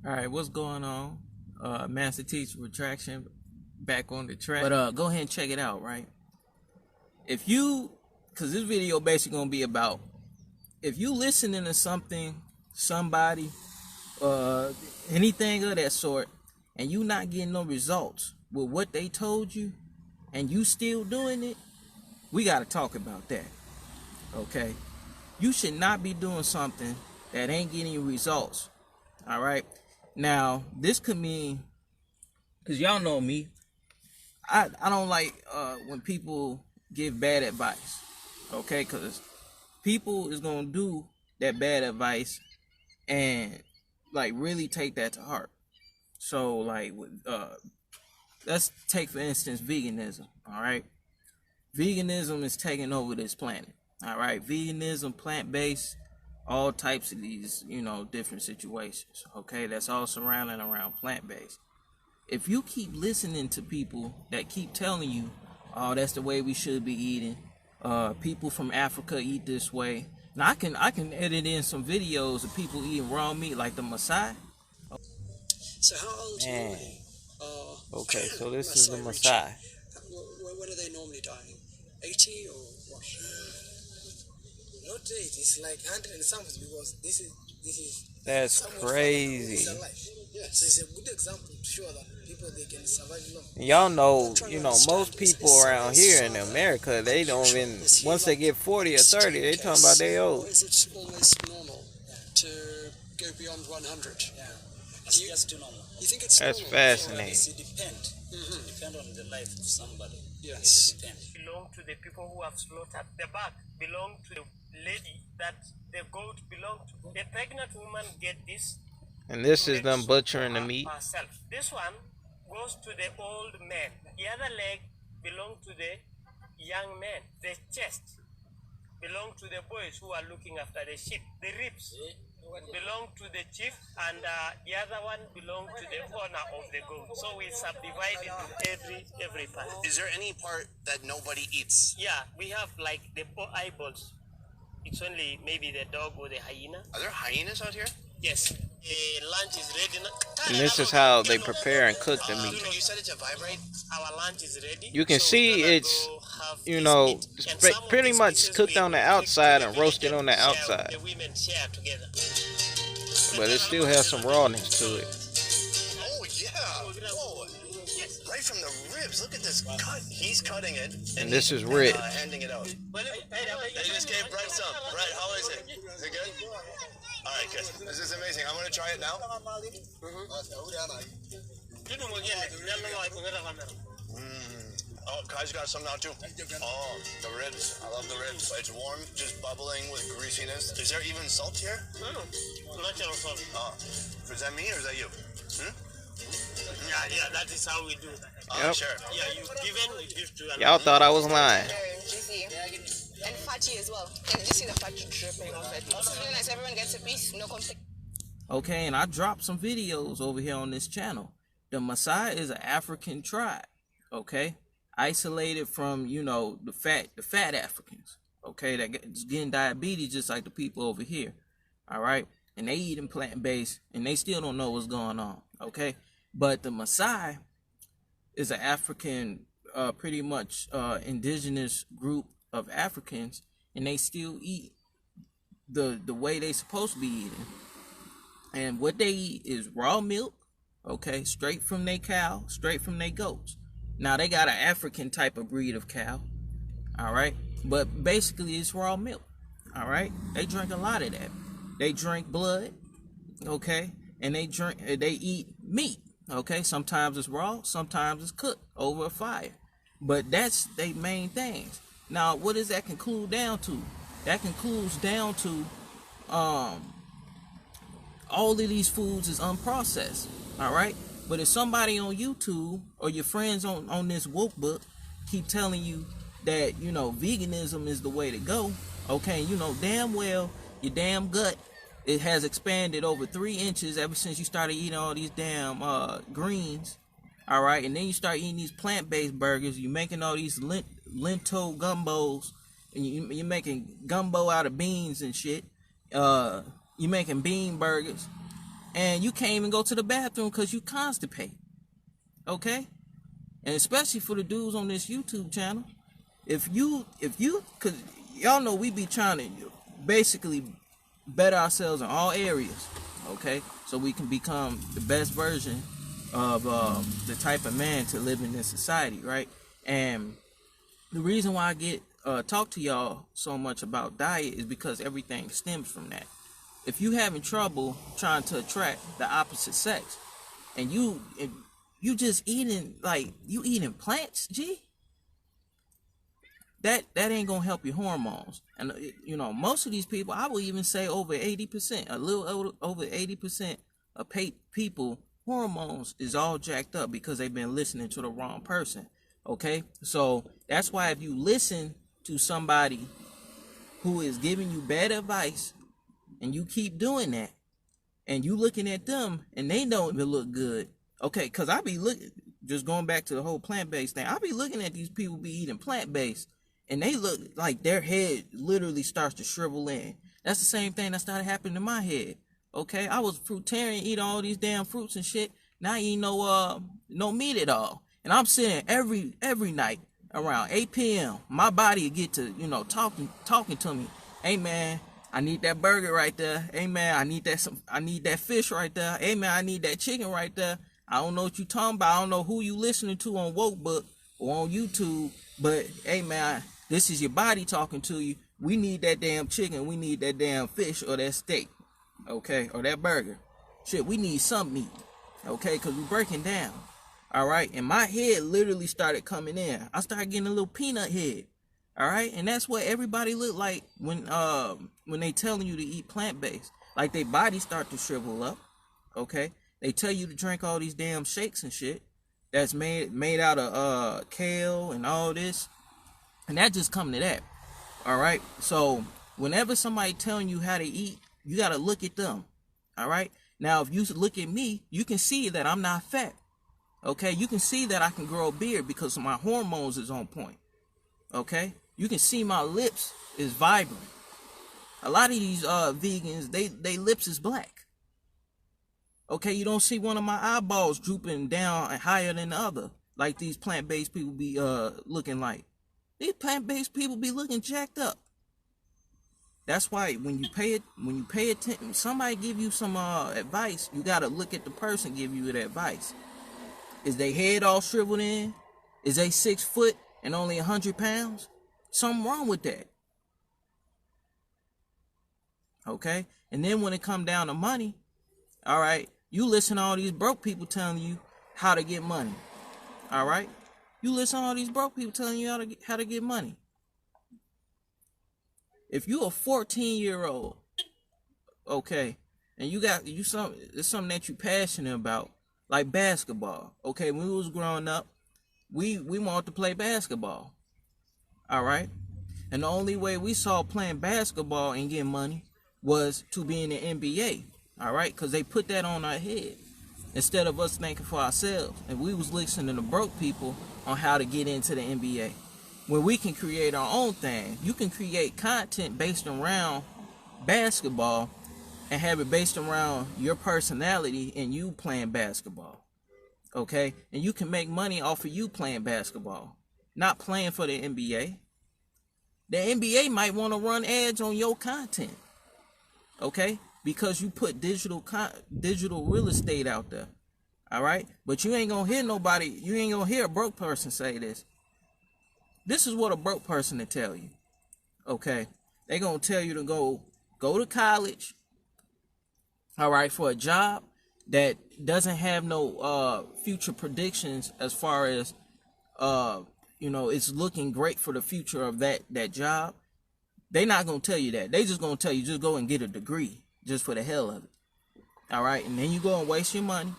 All right, what's going on? Master Teacher Retraction back on the track. But go ahead and check it out, right? If you, because this video basically gonna be about, if you listening to something, somebody, anything of that sort, and you not getting no results with what they told you, and you still doing it, we gotta talk about that. Okay? You should not be doing something that ain't getting you results. All right? Now, this could mean, because y'all know me, I don't like when people give bad advice, okay? Because people is going to do that bad advice and, like, really take that to heart. So, like, let's take, for instance, veganism, all right? Veganism is taking over this planet, all right? Veganism, plant-based, all types of these, different situations, okay? That's all surrounding around plant-based. If you keep listening to people that keep telling you, oh, that's the way we should be eating, people from Africa eat this way. Now, I can edit in some videos of people eating raw meat like the Maasai. So how old normally Okay, so this is the Maasai. When are they normally dying? 80 or what? Not 80, it's like 100 and something, because this is That's crazy. Yes. So it's a good example to show that people, they can survive long. Y'all know, most people around here in America, they don't even, once they get 40 or 30, they talking about they old. Is it almost normal to go beyond 100? Yeah. It's just too normal. You think it's That's normal? fascinating. It depends. Depend on the life of somebody. Yes. Belong to the people who have slaughtered. The back belong to the lady that the goat belong to. The pregnant woman get this. And this is them butchering the meat. Herself. This one goes to the old man. The other leg belong to the young man. The chest belong to the boys who are looking after the sheep. The ribs belong to the chief, and the other one belong to the owner of the goat. So we subdivide into every part. Is there any part that nobody eats? Yeah, we have like the eyeballs. It's only maybe the dog or the hyena. Are there hyenas out here? Yes. The lunch is ready now. And this is how they prepare and cook the meat. You set it to vibrate? Our lunch is ready. You can So see we're gonna it's, go have this meat. And some of pretty these much pieces cooked we on the take outside to and the roasted village on the and share. outside. The women share together. But it still has some rawness to it. Oh, yeah. Whoa. Right from the ribs. Look at this cut. He's cutting it. And this is ribs. Handing it out. They just gave Brett some. Brett, how is it? Is it good? All right, good. This is amazing. I'm going to try it now. Oh, Kai's got some now too. Oh, the ribs. I love the ribs. It's warm, just bubbling with greasiness. Is there even salt here? No, natural salt. Oh, is that me or is that you? Yeah, that is how we do. Oh, Yep. sure. Yeah, you give to Y'all thought I was lying. Juicy and fatty as well. Can you see the fat dripping off it? It's really nice. Everyone gets a piece, no complaint. Okay, and I dropped some videos over here on this channel. The Maasai is an African tribe, okay? Isolated from, the fat Africans, okay? That's getting diabetes just like the people over here, all right? And they eating plant-based, and they still don't know what's going on, okay? But the Maasai is an African, pretty much indigenous group of Africans, and they still eat the way they supposed to be eating. And what they eat is raw milk, okay, straight from their cow, straight from their goats. Now, they got an African type of breed of cow, all right? But basically, it's raw milk, all right? They drink a lot of that. They drink blood, okay? And they eat meat, okay? Sometimes it's raw, sometimes it's cooked over a fire. But that's their main things. Now, what does that conclude down to? That concludes down to all of these foods is unprocessed, all right? But if somebody on YouTube or your friends on this woke book keep telling you that, veganism is the way to go, okay, damn well your damn gut, it has expanded over 3 inches ever since you started eating all these damn greens, all right? And then you start eating these plant-based burgers, you're making all these lentil gumbos, and you're making gumbo out of beans and shit. You're making bean burgers. and you can't even go to the bathroom because you constipate. Okay? And especially for the dudes on this YouTube channel, if you, because y'all know we be trying to basically better ourselves in all areas, okay? So we can become the best version of the type of man to live in this society, right? And the reason why I get talk to y'all so much about diet is because everything stems from that. If you having trouble trying to attract the opposite sex, and you just eating, like, you eating plants, G, that ain't gonna help your hormones. And you know, most of these people, I would even say over 80%, a little over 80% of people hormones is all jacked up because they've been listening to the wrong person. Okay, so that's why if you listen to somebody who is giving you bad advice and you keep doing that, and you looking at them and they don't even look good, okay, because I be looking, just going back to the whole plant-based thing, I be looking at these people be eating plant-based and they look like their head literally starts to shrivel in. That's the same thing that started happening in my head. Okay, I was fruitarian, eating all these damn fruits and shit. Now I eat no meat at all. And I'm sitting every night around 8 p.m. My body would get to, talking to me. Hey man, I need that burger right there. Hey man, I need that fish right there. Hey man, I need that chicken right there. I don't know what you talking about. I don't know who you listening to on Wokebook or on YouTube, but hey man, this is your body talking to you. We need that damn chicken. We need that damn fish or that steak, okay, or that burger. Shit, we need some meat, okay, because we breaking down. All right, and my head literally started coming in. I started getting a little peanut head. All right, and that's what everybody look like when they telling you to eat plant-based. Like, their body start to shrivel up. Okay, they tell you to drink all these damn shakes and shit that's made out of kale and all this, and that just come to that. All right, so whenever somebody telling you how to eat, you gotta look at them. All right, now if you look at me, you can see that I'm not fat. Okay, you can see that I can grow a beard because my hormones is on point. Okay, you can see my lips is vibrant. A lot of these vegans, they lips is black. Okay, you don't see one of my eyeballs drooping down and higher than the other, like these plant-based people be looking like. These plant-based people be looking jacked up. That's why when you pay attention, somebody give you some advice, you gotta look at the person give you the advice. Is they head all shriveled in? Is they 6 foot and only 100 pounds? Something wrong with that. Okay? And then when it come down to money, all right, you listen to all these broke people telling you how to get money. All right? You listen to all these broke people telling you how to get money. If you a 14-year-old, okay, and it's something that you passionate about, like basketball. Okay, when we was growing up, we wanted to play basketball. All right? And the only way we saw playing basketball and getting money was to be in the NBA. All right? Because they put that on our head instead of us thinking for ourselves. And we was listening to broke people on how to get into the NBA. When we can create our own thing, you can create content based around basketball and have it based around your personality and you playing basketball. Okay? And you can make money off of you playing basketball, not playing for the NBA. The NBA might want to run ads on your content. Okay? Because you put digital real estate out there. All right? But you ain't going to hear a broke person say this. This is what a broke person will tell you. Okay? They going to tell you to go to college. All right, for a job that doesn't have no future predictions as far as it's looking great for the future of that job. They're not gonna tell you that. They just gonna tell you just go and get a degree just for the hell of it. All right, and then you go and waste your money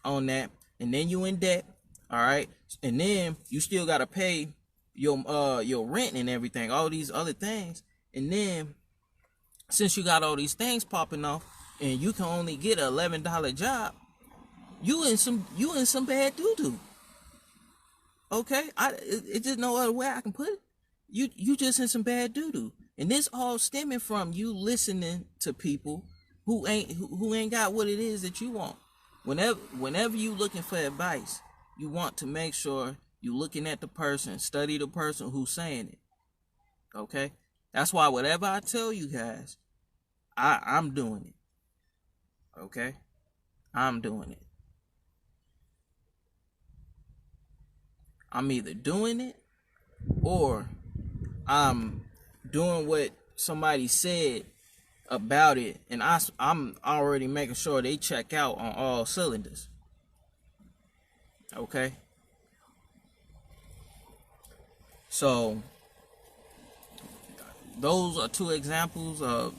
on that, and then you in debt. All right, and then you still gotta pay your rent and everything, all these other things, and then since you got all these things popping off, and you can only get an $11 job, you in some bad doo-doo. Okay? It's just no other way I can put it. You just in some bad doo-doo. And this all stemming from you listening to people who ain't got what it is that you want. Whenever you looking for advice, you want to make sure you looking at the person, study the person who's saying it. Okay? That's why whatever I tell you guys, I'm doing it. Okay? I'm doing it. I'm either doing it or I'm doing what somebody said about it, and I'm already making sure they check out on all cylinders. Okay? So those are two examples of,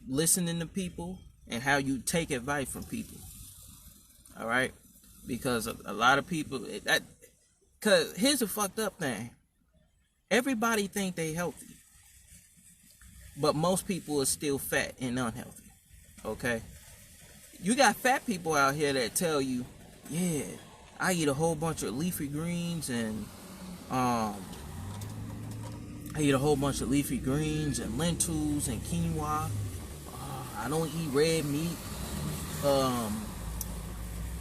listening to people and how you take advice from people. All right? Because a lot of people, cause here's a fucked up thing. Everybody think they healthy, but most people are still fat and unhealthy. Okay? You got fat people out here that tell you, yeah, I eat a whole bunch of leafy greens and lentils and quinoa. I don't eat red meat.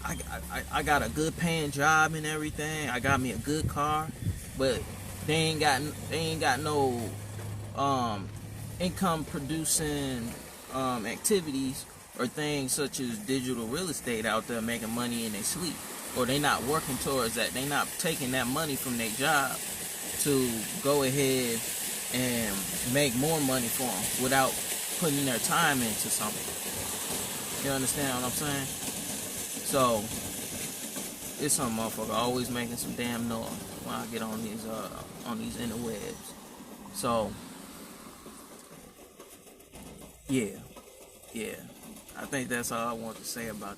I got a good paying job and everything. I got me a good car, but they ain't got no income producing activities or things such as digital real estate out there making money in their sleep, or they not working towards that. They not taking that money from their job to go ahead and make more money for them without putting their time into something. You understand what I'm saying? So it's some motherfucker always making some damn noise when I get on these interwebs. So yeah, I think that's all I want to say about